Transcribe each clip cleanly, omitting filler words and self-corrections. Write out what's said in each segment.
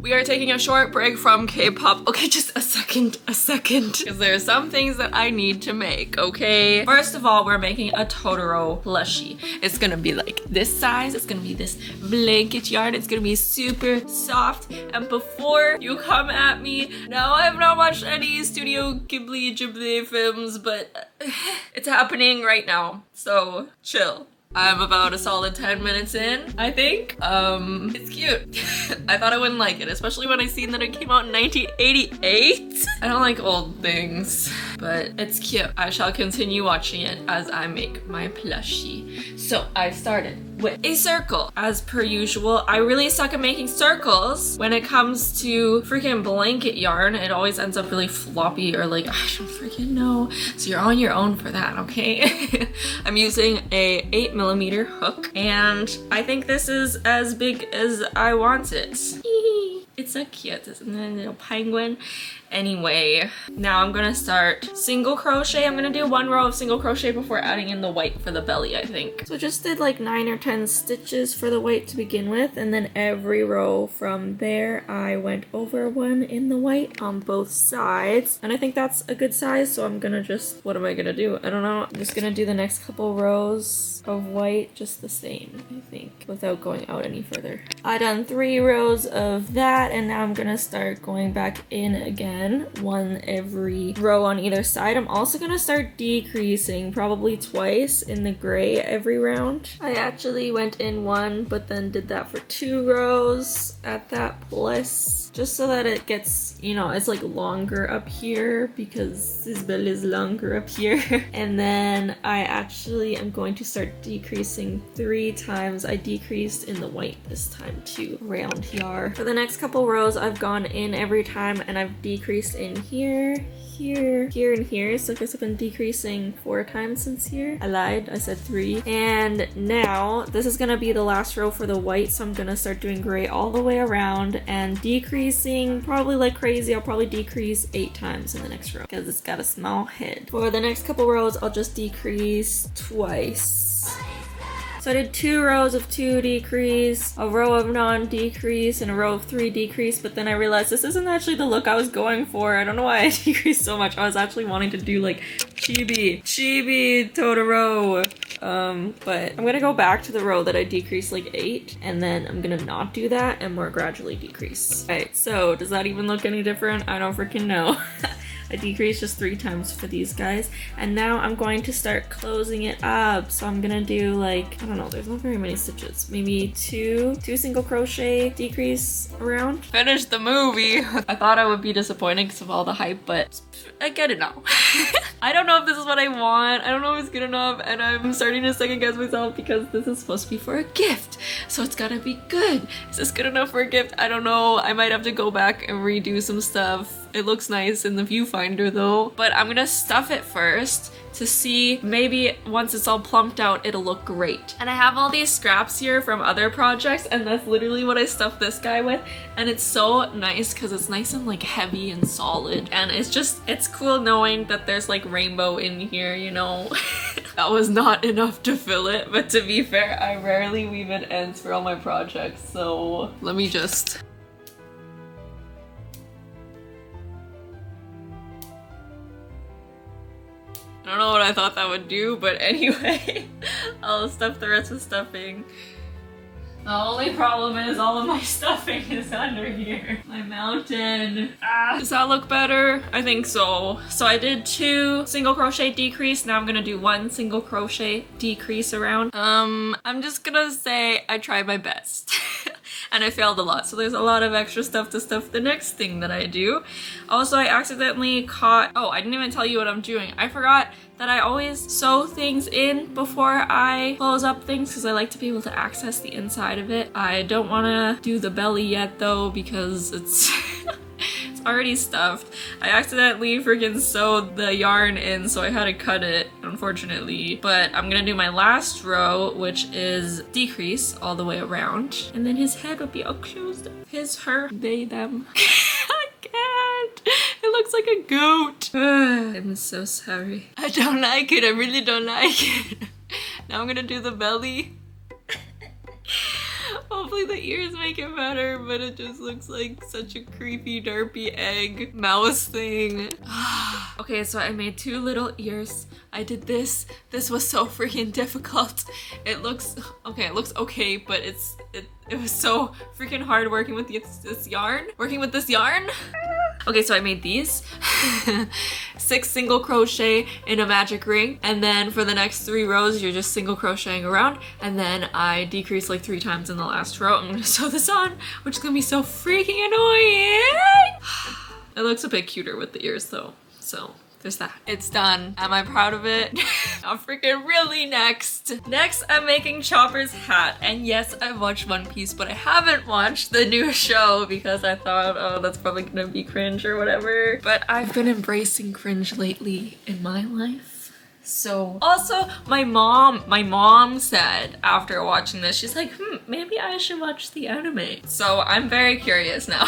We are taking a short break from K-pop. Okay, just a second. Because there are some things that I need to make, okay? First of all, we're making a Totoro plushie. It's gonna be like this size. It's gonna be this blanket yarn. It's gonna be super soft. And before you come at me, now I have not watched any Studio Ghibli films, but it's happening right now. So chill. I'm about a solid 10 minutes in, I think. It's cute. I thought I wouldn't like it, especially when I seen that it came out in 1988. I don't like old things, but it's cute. I shall continue watching it as I make my plushie. So I started with a circle. As per usual, I really suck at making circles. When it comes to freaking blanket yarn, it always ends up really floppy or like, I don't freaking know. So you're on your own for that, okay? I'm using a 8mm hook, and I think this is as big as I want it. It's so cute, isn't it? A little penguin. Anyway, now I'm gonna start single crochet. I'm gonna do 1 row of single crochet before adding in the white for the belly, I think. So just did like 9 or 10 stitches for the white to begin with, and then every row from there I went over 1 in the white on both sides. And I think that's a good size, so I'm gonna just, what am I gonna do? I don't know. I'm just gonna do the next couple rows of white just the same, I think, without going out any further. I done 3 rows of that, and now I'm gonna start going back in again. 1 every row on either side. I'm also gonna start decreasing probably twice in the gray every round. I actually went in 1 but then did that for 2 rows at that plus, just so that it gets, you know, it's like longer up here because his belly is longer up here. And then I actually am going to start decreasing 3 times. I decreased in the white this time too, round here. For the next couple rows I've gone in every time, and I've decreased in here, here, and here. So I guess I've been decreasing 4 times since here. I lied, I said 3. And now this is gonna be the last row for the white, so I'm gonna start doing gray all the way around and decreasing probably like crazy. I'll probably decrease 8 times in the next row because it's got a small head. For the next couple rows I'll just decrease twice. So I did 2 rows of 2 decrease, a row of non-decrease, and a row of 3 decrease, but then I realized this isn't actually the look I was going for. I don't know why I decreased so much. I was actually wanting to do like chibi Totoro. But I'm gonna go back to the row that I decreased like 8, and then I'm gonna not do that and more gradually decrease. Alright, so does that even look any different? I don't freaking know. I decreased just 3 times for these guys, and now I'm going to start closing it up. So I'm gonna do like, I don't know, there's not very many stitches, maybe 2 single crochet decrease around. Finish the movie. I thought I would be disappointed because of all the hype, but I get it now. I don't know if this is what I want. I don't know if it's good enough, and I'm starting to second guess myself because this is supposed to be for a gift, so it's gotta be good. Is this good enough for a gift? I don't know. I might have to go back and redo some stuff. It looks nice in the viewfinder though, but I'm gonna stuff it first to see, maybe once it's all plumped out it'll look great. And I have all these scraps here from other projects, and that's literally what I stuffed this guy with, and it's so nice because it's nice and like heavy and solid, and it's cool knowing that there's like rainbow in here, you know. That was not enough to fill it, but to be fair, I rarely weave in ends for all my projects, so let me just... I don't know what I thought that would do, but anyway, I'll stuff the rest with stuffing. The only problem is all of my stuffing is under here. My mountain. Does that look better? I think so. So I did 2 single crochet decrease. Now I'm gonna do 1 single crochet decrease around. I'm just gonna say I tried my best. And I failed a lot, so there's a lot of extra stuff to stuff the next thing that I do. Also, I accidentally caught... Oh, I didn't even tell you what I'm doing. I forgot that I always sew things in before I close up things because I like to be able to access the inside of it. I don't want to do the belly yet though because it's... It's already stuffed. I accidentally freaking sewed the yarn in, so I had to cut it, unfortunately. But I'm gonna do my last row, which is decrease all the way around. And then his head will be all closed up. His, her, they, them. I can't. It looks like a goat. I'm so sorry. I don't like it. I really don't like it. Now I'm gonna do the belly. Oh Hopefully the ears make it better, but it just looks like such a creepy, derpy egg mouse thing. Okay, so I made 2 little ears. I did this. This was so freaking difficult. It looks okay, but it was so freaking hard working with this yarn. Okay, so I made these. 6 single crochet in a magic ring, and then for the next 3 rows you're just single crocheting around, and then I decrease like 3 times in the last row. I'm gonna sew this on, which is gonna be so freaking annoying. It looks a bit cuter with the ears though, so there's that. It's done. Am I proud of it? Not freaking really. Next, I'm making Chopper's hat. And yes, I've watched One Piece, but I haven't watched the new show because I thought, oh, that's probably gonna be cringe or whatever. But I've been embracing cringe lately in my life. So also my mom said after watching this, she's like, maybe I should watch the anime. So I'm very curious now.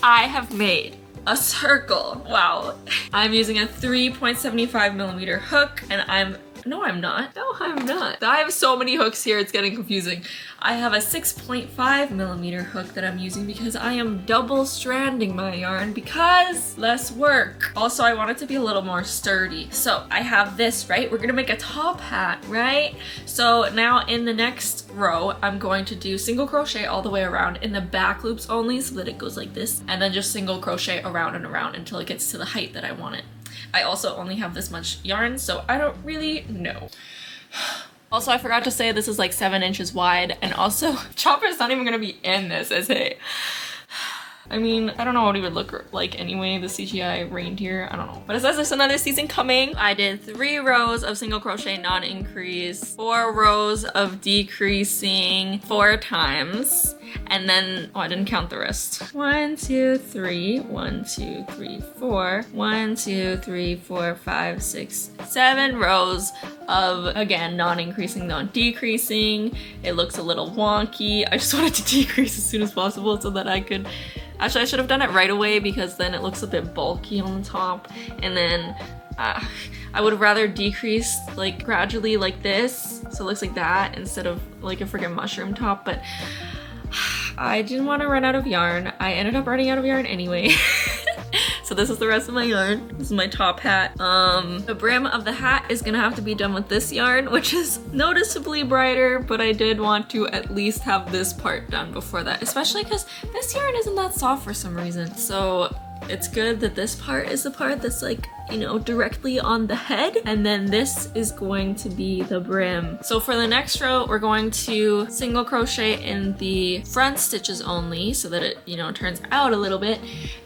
I have made a circle. Wow. I'm using a 3.75mm hook, and no, I'm not. I have so many hooks here, it's getting confusing. I have a 6.5mm hook that I'm using because I am double stranding my yarn because less work. Also, I want it to be a little more sturdy. So I have this, right? We're gonna make a top hat, right? So now in the next row, I'm going to do single crochet all the way around in the back loops only so that it goes like this, and then just single crochet around and around until it gets to the height that I want it. I also only have this much yarn, so I don't really know. Also, I forgot to say this is like 7 inches wide, and also Chopper's not even gonna be in this, is he? I mean, I don't know what he would look like anyway, the CGI reindeer, I don't know. But it says there's another season coming. I did 3 rows of single crochet non-increase, 4 rows of decreasing 4 times, and then, oh, I didn't count the rest. 1, 2, 3, 1, 2, 3, 4, 1, 2, 3, 4, 5, 6, 7 rows of, again, non-increasing, non-decreasing. It looks a little wonky. I just wanted to decrease as soon as possible so that I could, actually I should have done it right away because then it looks a bit bulky on the top, and then I would rather decrease like gradually like this so it looks like that instead of like a freaking mushroom top, but I didn't want to run out of yarn. I ended up running out of yarn anyway. So this is the rest of my yarn. This is my top hat. The brim of the hat is gonna have to be done with this yarn, which is noticeably brighter, but I did want to at least have this part done before that, especially because this yarn isn't that soft for some reason. So it's good that this part is the part that's like, you know, directly on the head, and then this is going to be the brim. So for the next row, we're going to single crochet in the front stitches only so that it, you know, turns out a little bit,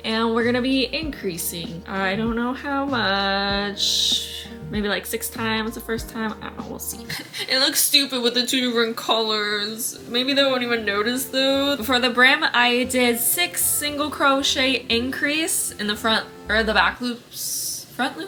and we're gonna be increasing. I don't know how much. Maybe like 6 times the first time. I don't know, we'll see. It looks stupid with the 2 different colors. Maybe they won't even notice though. For the brim, I did 6 single crochet increase in the front, or the back loops. Front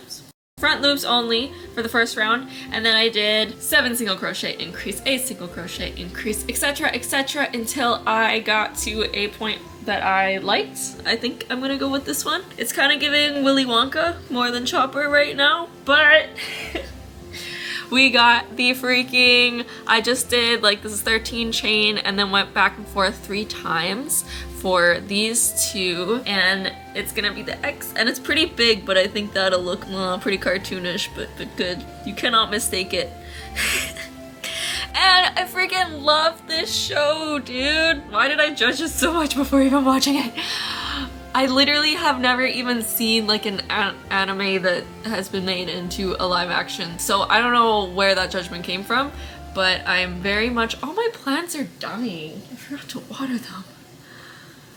loops only for the first round, and then I did 7 single crochet increase, 8 single crochet increase, etc, etc, until I got to a point that I liked. I think I'm gonna go with this one. It's kind of giving Willy Wonka more than Chopper right now, but we got the freaking, I just did like this is 13 chain and then went back and forth 3 times for these 2, and it's gonna be the X, and it's pretty big, but I think that'll look pretty cartoonish, but good. You cannot mistake it. And I freaking love this show, dude. Why did I judge it so much before even watching it? I literally have never even seen like an anime that has been made into a live action, so I don't know where that judgment came from, but I am very much— all my plants are dying. I forgot to water them.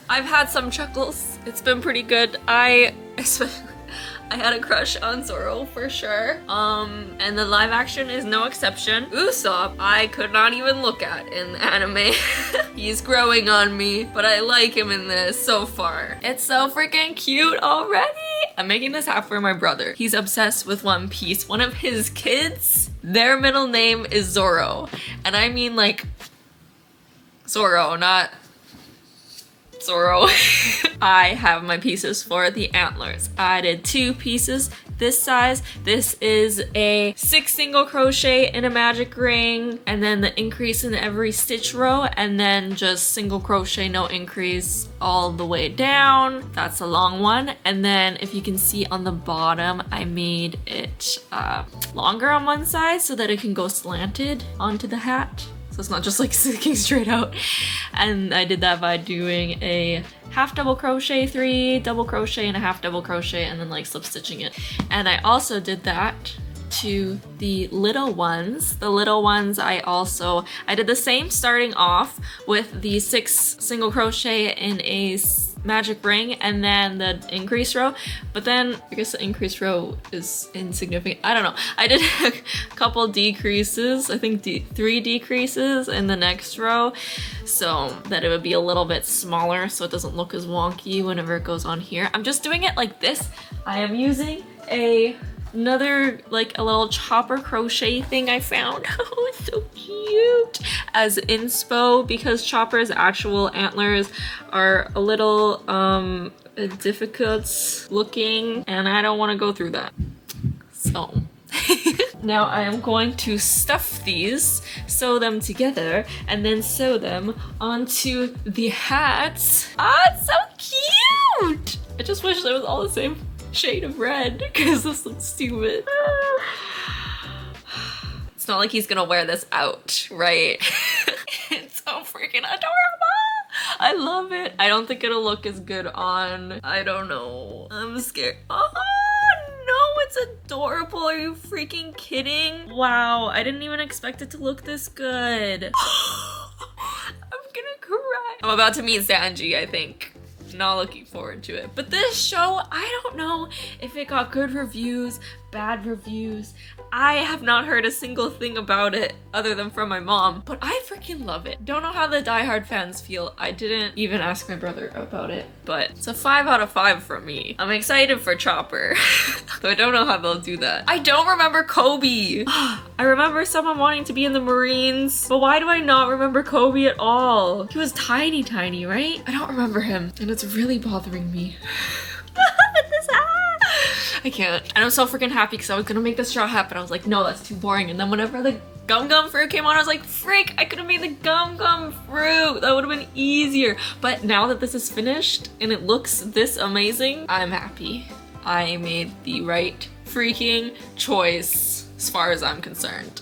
I've had some chuckles. It's been pretty good. I had a crush on Zoro for sure. And the live action is no exception. Usopp, I could not even look at in the anime. He's growing on me, but I like him in this so far. It's so freaking cute already. I'm making this hat for my brother. He's obsessed with One Piece. One of his kids, their middle name is Zoro. And I mean like Zoro, not Zoro. I have my pieces for the antlers. I did 2 pieces this size. This is a 6 single crochet in a magic ring, and then the increase in every stitch row, and then just single crochet, no increase all the way down. That's a long one. And then if you can see on the bottom, I made it longer on one side so that it can go slanted onto the hat. So it's not just like sticking straight out. And I did that by doing a half double crochet, 3 double crochet, and a half double crochet, and then like slip stitching it. And I also did that to the little ones. The little ones I did the same starting off with the 6 single crochet in a magic ring and then the increase row, but then I guess the increase row is insignificant. I don't know. I did a couple decreases, I think 3 decreases in the next row so that it would be a little bit smaller so it doesn't look as wonky whenever it goes on here. I'm just doing it like this. I am using another like a little chopper crochet thing I found. Oh, it's so cute, as inspo, because Chopper's actual antlers are a little difficult looking and I don't want to go through that. So now I am going to stuff these, sew them together, and then sew them onto the hats. Ah, it's so cute! I just wish they was all the same shade of red because this looks stupid. It's not like he's gonna wear this out, right? It's so freaking adorable. I love it. I don't think it'll look as good on, I don't know. I'm scared. Oh no, it's adorable. Are you freaking kidding? Wow, I didn't even expect it to look this good. I'm gonna cry. I'm about to meet Sanji, I think. Not looking forward to it. But this show, I don't know if it got good reviews, bad reviews. I have not heard a single thing about it other than from my mom, but I freaking love it. Don't know how the diehard fans feel. I didn't even ask my brother about it, but it's a 5 out of 5 from me. I'm excited for Chopper, though I don't know how they'll do that. I don't remember Kobe. I remember someone wanting to be in the Marines, but why do I not remember Kobe at all? He was tiny, right? I don't remember him, and it's really bothering me. I can't. And I'm so freaking happy because I was gonna make the straw hat, but I was like, no, that's too boring. And then whenever the gum gum fruit came on, I was like, freak, I could have made the gum gum fruit. That would have been easier. But now that this is finished and it looks this amazing, I'm happy. I made the right freaking choice as far as I'm concerned.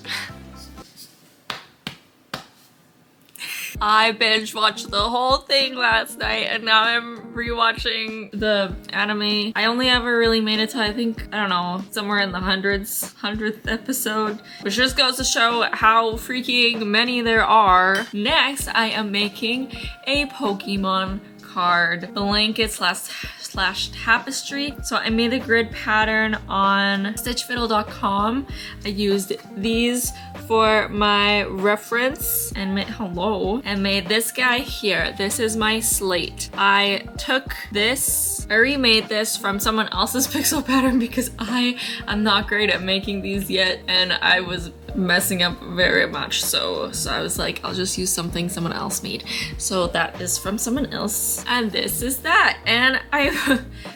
I binge watched the whole thing last night and now I'm rewatching the anime. I only ever really made it to, I think, I don't know, somewhere in the 100th episode, which just goes to show how freaking many there are. Next, I am making a Pokemon card blanket slash tapestry. So I made the grid pattern on stitchfiddle.com. I used these for my reference and made this guy here. This is my slate. I took this, I remade this from someone else's pixel pattern because I am not great at making these yet and I was messing up very much, so I was like, I'll just use something someone else made. So that is from someone else, and this is that, and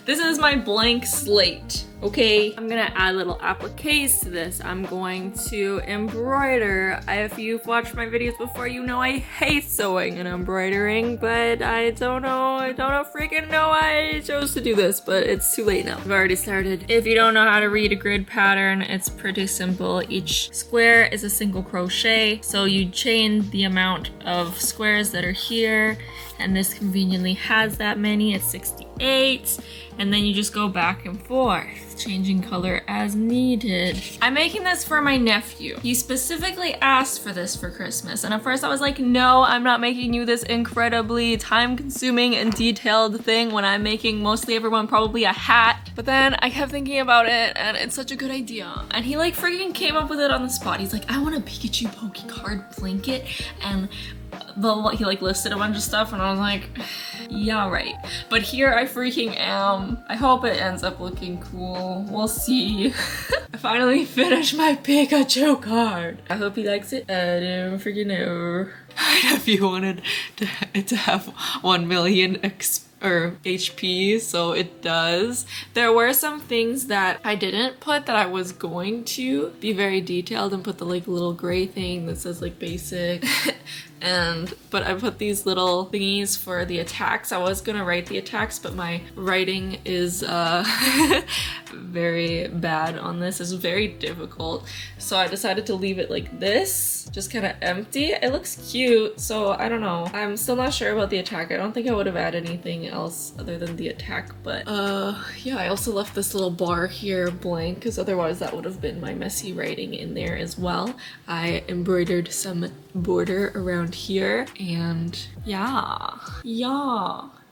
this is my blank slate. Okay, I'm gonna add little appliques to this. I'm going to embroider. If you've watched my videos before, you know I hate sewing and embroidering, but I don't freaking know why I chose to do this, but it's too late now. I've already started. If you don't know how to read a grid pattern, it's pretty simple. Each square is a single crochet, so you chain the amount of squares that are here, and this conveniently has that many. It's 68, and then you just go back and forth, changing color as needed. I'm making this for my nephew. He specifically asked for this for Christmas, and at first I was like, no, I'm not making you this incredibly time-consuming and detailed thing when I'm making mostly everyone probably a hat. But then I kept thinking about it, and it's such a good idea. And he like freaking came up with it on the spot. He's like, I want a Pikachu Poke card blanket, and he like listed a bunch of stuff and I was like, yeah, right. But here I freaking am. I hope it ends up looking cool. We'll see. I finally finished my Pikachu card. I hope he likes it. I don't freaking know. If you wanted it to have 1 million HP, so it does. There were some things that I didn't put that I was going to be very detailed and put the like little gray thing that says like basic. But I put these little thingies for the attacks. I was gonna write the attacks, but my writing is very bad on this. It's very difficult. So I decided to leave it like this, just kind of empty. It looks cute, so I don't know. I'm still not sure about the attack. I don't think I would have added anything else other than the attack, but yeah, I also left this little bar here blank because otherwise that would have been my messy writing in there as well. I embroidered some border around here, and yeah.